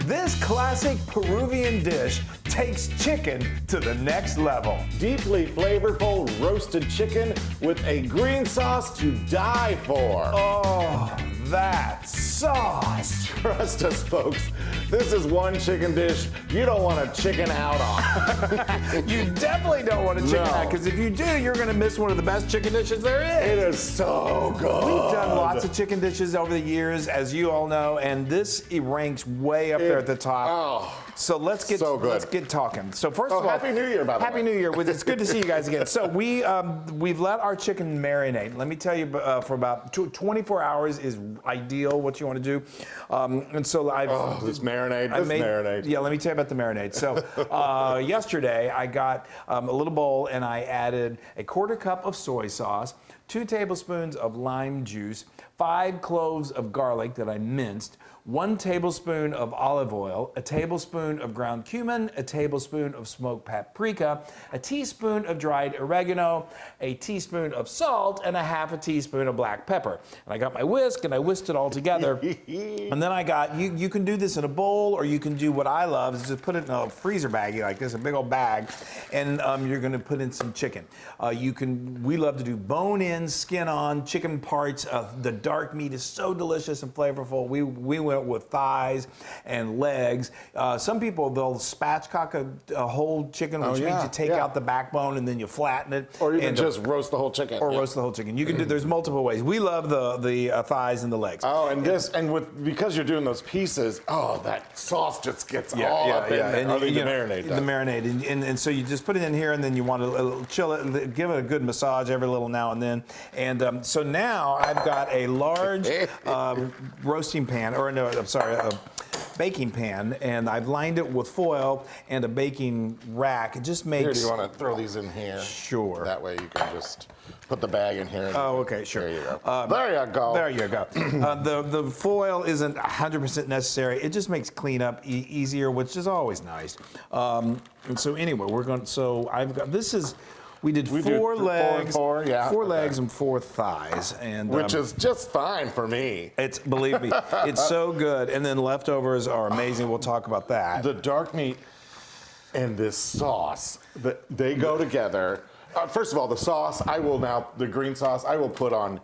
This classic Peruvian dish takes chicken to the next level. Deeply flavorful roasted chicken with a green sauce to die for. Oh, that sauce. Trust us, folks. This is one chicken dish you don't want to chicken out on. You definitely don't want to chicken out, because if you do, you're going to miss one of the best chicken dishes there is. It is so good. We've done lots of chicken dishes over the years, as you all know, and this ranks way up there at the top. Oh, so let's get talking. So first of all, Happy New Year, by the way. Happy New Year. It's good to see you guys again. So we've let our chicken marinate. Let me tell you, for about 24 hours is ideal. What you want to do, and so this marinade. Yeah, let me tell you about the marinade. So yesterday I got a little bowl and I added a 1/4 cup of soy sauce, 2 tablespoons of lime juice, 5 cloves of garlic that I minced, 1 tablespoon of olive oil, a tablespoon of ground cumin, a tablespoon of smoked paprika, a teaspoon of dried oregano, a teaspoon of salt, and a 1/2 teaspoon of black pepper. And I got my whisk and I whisked it all together. And then I got, you can do this in a bowl, or you can do what I love is just put it in a freezer baggie like this, a big old bag, and you're gonna put in some chicken. We love to do bone-in, skin-on chicken parts. The dark meat is so delicious and flavorful. We went with thighs and legs. Some people, they'll spatchcock a whole chicken, which means you take out the backbone and then you flatten it. Or you can just roast the whole chicken. Or roast the whole chicken. You can do, there's multiple ways. We love the thighs and the legs. Oh, because you're doing those pieces, that sauce just gets all up in there. And the marinade. The marinade. And so you just put it in here, and then you want to chill it, give it a good massage every little now and then. And so now I've got a large roasting pan, a baking pan, and I've lined it with foil and a baking rack. It just makes... Here, do you want to throw these in here? Sure. That way you can just put the bag in here. Oh, okay, sure. There you go. There you go. There you go. The foil isn't 100% necessary. It just makes cleanup easier, which is always nice. And so anyway, we did 4 legs, four legs and 4 thighs, and which is just fine for me. Believe me, it's so good. And then leftovers are amazing. We'll talk about that. The dark meat and this sauce, they go together. First of all, the sauce, the green sauce, I will put on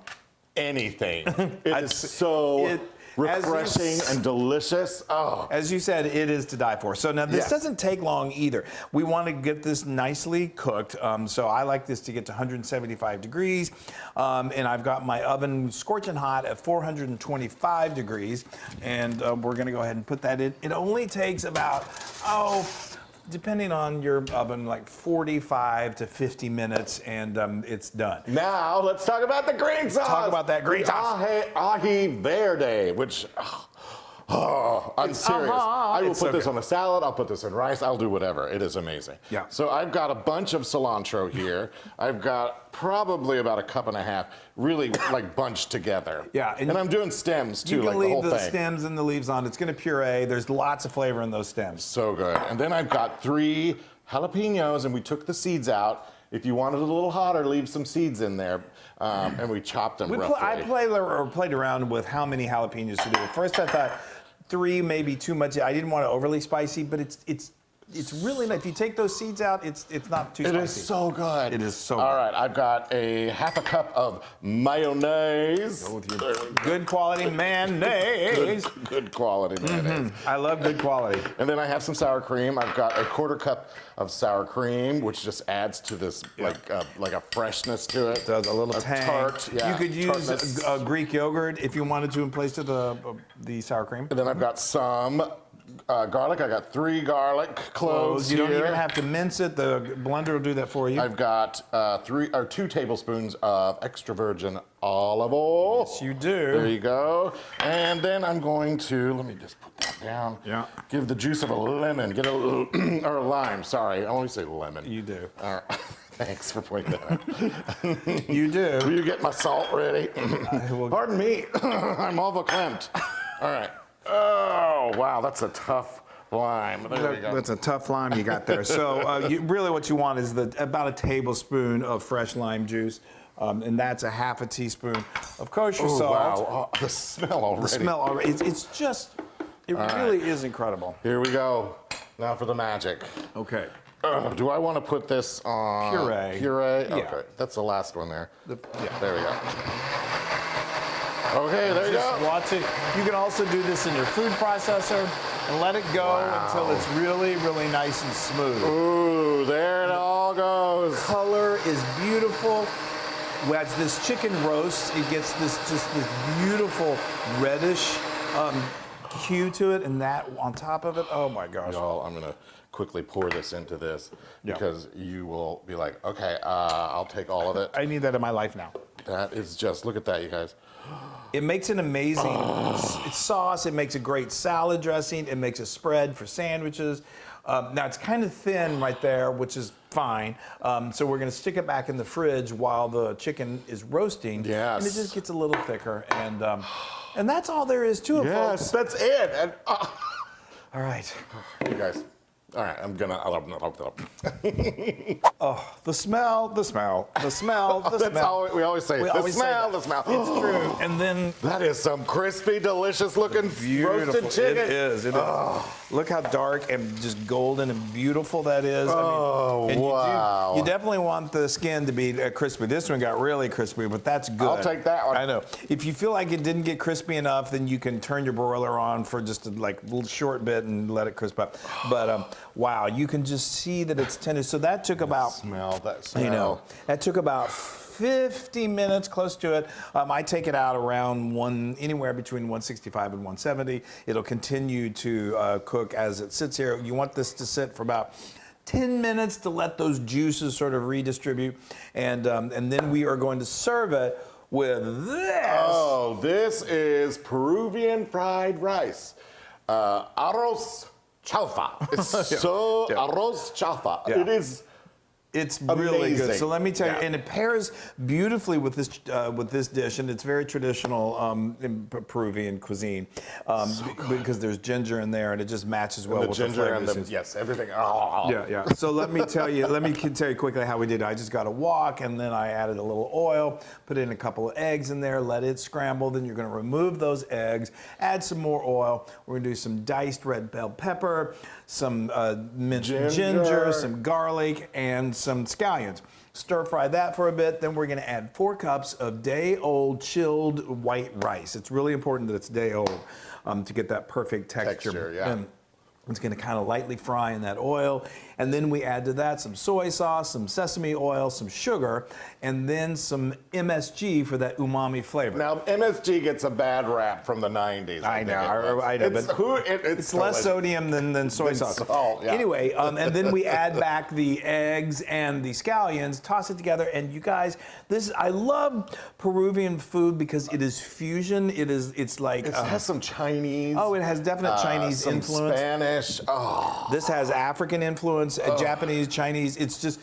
anything. It is so refreshing and delicious. Oh. As you said, it is to die for. So now this doesn't take long either. We want to get this nicely cooked. So I like this to get to 175 degrees. And I've got my oven scorching hot at 425 degrees. And we're going to go ahead and put that in. It only takes about, depending on your oven, like 45 to 50 minutes, and it's done. Now, let's talk about the green sauce. Talk about that green sauce. Aji Verde, which, I'm serious. I will put this on a salad. I'll put this in rice. I'll do whatever. It is amazing. Yeah. So I've got a bunch of cilantro here. I've got probably about 1.5 cups, really like bunched together. Yeah. And I'm doing stems too, like the whole thing. You can leave the stems and the leaves on. It's going to puree. There's lots of flavor in those stems. So good. And then I've got 3 jalapenos, and we took the seeds out. If you want it a little hotter, leave some seeds in there. And we chopped them roughly. I played around with how many jalapenos to do. At first I thought 3 may be too much. I didn't want it overly spicy, but it's really nice. If you take those seeds out, it's not too spicy. It is so good. It is so good. All right, I've got a 1/2 cup of mayonnaise. Go with your good quality mayonnaise. Good quality mayonnaise. I love good quality. And then I have some sour cream. I've got a 1/4 cup of sour cream, which just adds to this like a freshness to it. Does a little tang. Tart. Yeah, you could use Greek yogurt if you wanted to in place of the sour cream. And then I've got some garlic. I got 3 garlic cloves. You don't even have to mince it. The blender will do that for you. I've got 2 tablespoons of extra virgin olive oil. Yes, you do. There you go. And then I'm going to, let me just put that down. Yeah. Give the juice of a lemon. Get a little, or a lime, sorry. I always say lemon. You do. All right. Thanks for pointing that out. You do. Will you get my salt ready? Pardon me. I'm verklempt. All right. Oh, wow, that's a tough lime. There we go. That's a tough lime you got there. So really what you want is about a tablespoon of fresh lime juice. And that's a 1/2 teaspoon of kosher salt. Wow, the smell already. The smell already. It's just It really is incredible. Here we go. Now for the magic. Okay. Do I want to put this on Puree. Puree? Yeah. Okay, that's the last one there. Yeah. There we go. Okay, there you Just go. watch it. You can also do this in your food processor and let it go until it's really, really nice and smooth. Ooh, there it all goes. Color is beautiful. As this chicken roasts, it gets this beautiful reddish hue to it, and that on top of it, oh my gosh. Y'all, I'm gonna quickly pour this into this because you will be like, okay, I'll take all of it. I need that in my life now. That is just, look at that, you guys. It makes an amazing sauce. It makes a great salad dressing. It makes a spread for sandwiches. Now it's kind of thin right there, which is fine. So we're going to stick it back in the fridge while the chicken is roasting. Yes. And it just gets a little thicker. And that's all there is to it, folks. Yes, that's it. And, All right. you guys. All right, I'm gonna. Oh, the smell, the smell, the smell, the That's smell. all we always say. We The always say smell, that. the smell. It's true. And then That is some crispy, delicious looking roasted chicken. It is. It is. Look how dark and just golden and beautiful that is. Oh, and wow. You definitely want the skin to be crispy. This one got really crispy, but that's good. I'll take that one. I know. If you feel like it didn't get crispy enough, then you can turn your broiler on for just a little short bit and let it crisp up. But wow, you can just see that it's tender. So that took about, That smell. you know, that took about 50 minutes, close to it. I take it out around anywhere between 165 and 170. It'll continue to cook as it sits here. You want this to sit for about 10 minutes to let those juices sort of redistribute, and then we are going to serve it with this. Oh, this is Peruvian fried rice. Arroz Chaufa. It's so Arroz Chaufa. Yeah. It is. It's really good. Amazing. So let me tell you, Yeah. and it pairs beautifully with this dish, and it's very traditional in Peruvian cuisine because there's ginger in there, and it just matches well The with ginger the and flavors. yes, everything. Oh. Yeah. So let me tell you quickly how we did it. I just got a wok, and then I added a little oil, put in a couple of eggs in there, let it scramble. Then you're going to remove those eggs, add some more oil. We're going to do some diced red bell pepper, some minced ginger, some garlic, and some scallions. Stir fry that for a bit. Then we're going to add 4 cups of day-old chilled white rice. It's really important that it's day-old to get that perfect texture. Yeah. And it's going to kind of lightly fry in that oil. And then we add to that some soy sauce, some sesame oil, some sugar, and then some MSG for that umami flavor. Now MSG gets a bad rap from the 90s. I know, it's less sodium than soy sauce. Salt, yeah. Anyway, and then we add back the eggs and the scallions, toss it together, and you guys, I love Peruvian food because it is fusion. It's like It has some Chinese. it has definite Chinese some influence. Spanish. Oh. This has African influence, Japanese, Chinese. It's just,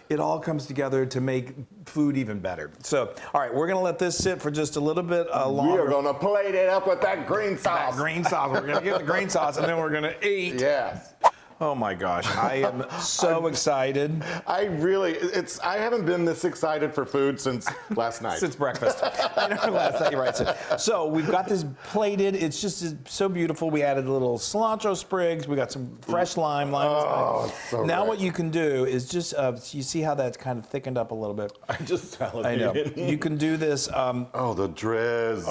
it all comes together to make food even better. So, all right, we're going to let this sit for just a little bit longer. We are going to plate it up with that green sauce. That green sauce. We're going to get the green sauce, and then we're going to eat. Yes. Oh my gosh, I am so excited. I haven't been this excited for food since last night. Since breakfast. I know, last night, you're right. So we've got this plated. It's just so beautiful. We added a little cilantro sprigs. We got some fresh lime. Oh, it's so now good. what you can do is just, you see how that's kind of thickened up a little bit? I just salivated. I know. You can do this the drizz.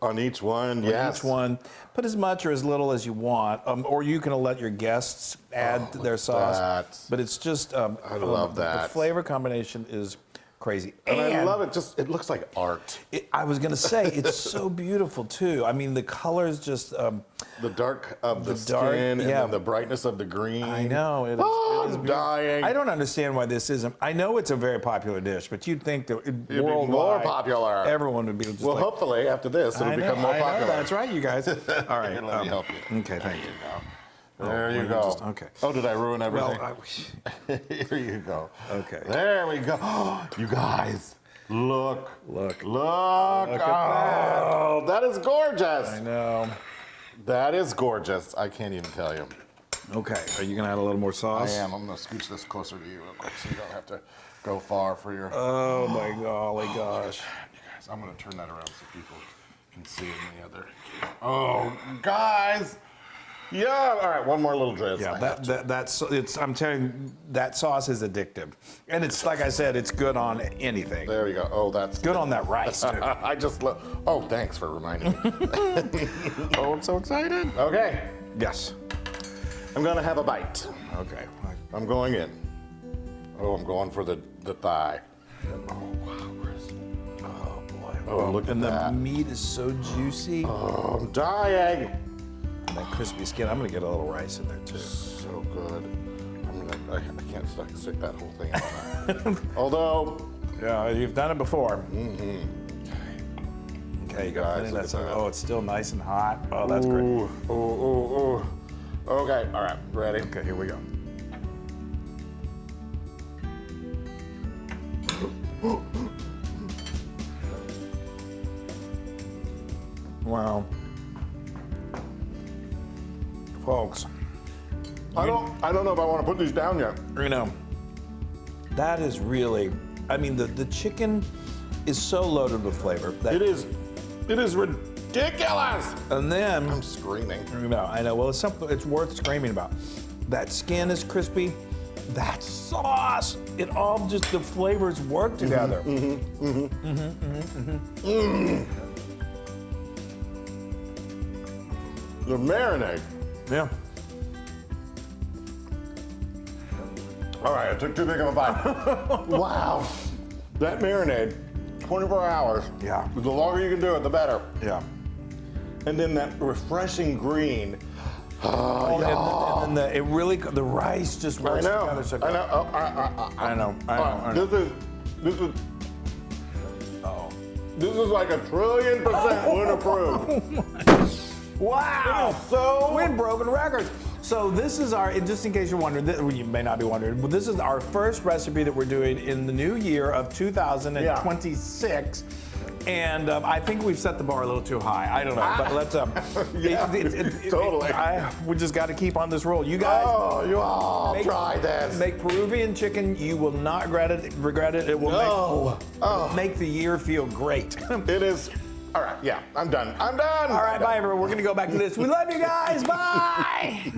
On each one, yes. each one. Put as much or as little as you want, or you can let your guests add their sauce. But it's just, I love that. The flavor combination is crazy. And I love it. It looks like art. I was going to say, it's so beautiful too. I mean, the colors just. The dark of the skin and then the brightness of the green. I know. It is I'm dying. I don't understand why this isn't. I know it's a very popular dish, but you'd think that It'd be worldwide, more popular. Everyone would be just Well, hopefully after this, it'll become more popular. That's right, you guys. All right. Here, let me help you. Okay, thank you. There you go. Okay. Oh, did I ruin everything? Well, Here you go. Okay. There we go. You guys, look. Look. Look. Look at Oh, that is gorgeous. I know. That is gorgeous. I can't even tell you. Okay. Are you going to add a little more I sauce? am. I'm going to scooch this closer to you real quick so you don't have to go far for your... Oh, my golly gosh. You guys, I'm going to turn that around so people can see in the other. Oh, guys. Yeah. All right, one more little drizz. Yeah, that's I'm telling you, that sauce is addictive, and it's like I said, it's good on anything. There you go. Oh, that's Good on that rice too. I just love. Oh, thanks for reminding me. Oh, I'm so excited. Okay, Yes. I'm gonna have a bite. Okay. I'm going in. Oh, I'm going for the thigh. Oh wow, Chris. Oh boy. Oh, look at and that. the meat is so juicy. Oh, I'm dying. And that crispy skin. I'm gonna get a little rice in there too. So good. I can't stick that whole thing in there. Although, Yeah, you've done it before. Okay, you got Guys, plenty of look that. at stuff. that. Oh, it's still nice and hot. Oh, that's great. ooh, ooh, ooh, ooh. Okay, all right, ready? Okay, here we go. Wow. Folks, I don't know if I want to put these down yet. you know, that is really, I mean, the chicken is so loaded with flavor. That, It is ridiculous. and then, I'm screaming. you know, I know, well, it's something it's worth screaming about. That skin is crispy. That sauce, it all just, the flavors work together. The marinade. Yeah. All right, I took too big of a bite. Wow. That marinade, 24 hours. Yeah. The longer you can do it, the better. Yeah. And then that refreshing green. Oh, and then it really, the rice just I works know. together so I good. know. Oh, I know. I know. This is. Oh. This is like 1,000,000,000% Luna approved. Wow! It is so- We've broken records. So this is our, just in case you're wondering, you may not be wondering, but this is our first recipe that we're doing in the new year of 2026. And I think we've set the bar a little too high. I don't know, but let's. Yeah, totally. We just got to keep on this roll. You guys. Oh, you all try this. Make Peruvian chicken. You will not regret it. It will make the year feel great. It is. All right, yeah, I'm done. I'm done. All right, bye everyone. We're gonna go back to this. We love you guys. Bye.